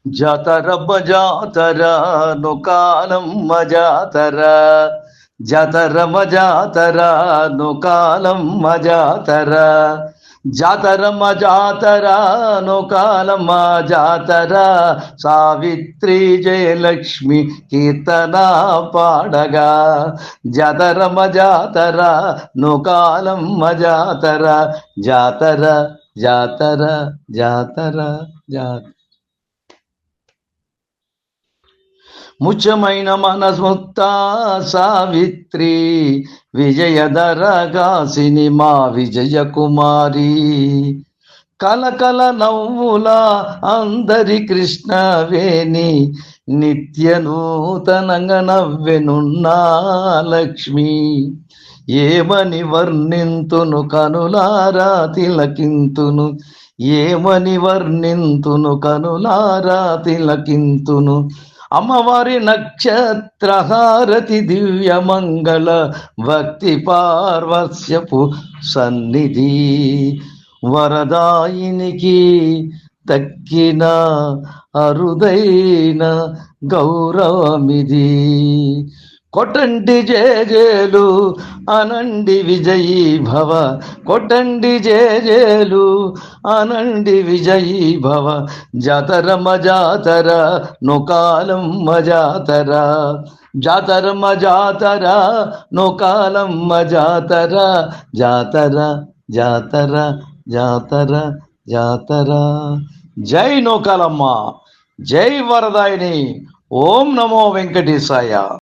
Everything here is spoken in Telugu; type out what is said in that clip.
జాతరమ్మ జాతర నొకాలమ్మ జాతర, జాతరమ్మ జాతర నొకాలమ్మ జాతర, జాతరమ్మ జాతర నొకాలమ్మ జాతర. సావిత్రి జయలక్ష్మి కీర్తన పాడగా, జాతరమ్మ జాతర నొకాలమ్మ జాతర, జాతర జాతర జాతర జాతర. ముచ్చమైన మనస్ముక్త సావిత్రి, విజయధరగా సినిమా విజయ కుమారి, కలకల నవ్వుల అందరి కృష్ణవేణి, నిత్య నూతనంగా నవ్వెనున్నా లక్ష్మి. ఏమని వర్ణింతును కనులారా తిలకింతును, ఏమని వర్ణింతును కనులారా తిలకింతును. అమ్మవారి నక్షత్రహారతి దివ్య మంగళ భక్తి పార్వస్యపు సన్నిధి, వరదాయినికి దక్కిన అరుదైన గౌరవమిది. కొట్టండి జేజేలు అనండి విజయీ భవ, కొట్టండి జేజేలు అనండి విజయీ భవ. జాతరమ్మ జాతర నొకాలమ్మ జాతర, జాతరమ్మ జాతర నొకాలమ్మ జాతర, జాతర జాతర జాతర జాతర. జై నూకాలమ్మ, జై వరదాయిని. ఓం నమో వెంకటేశాయ.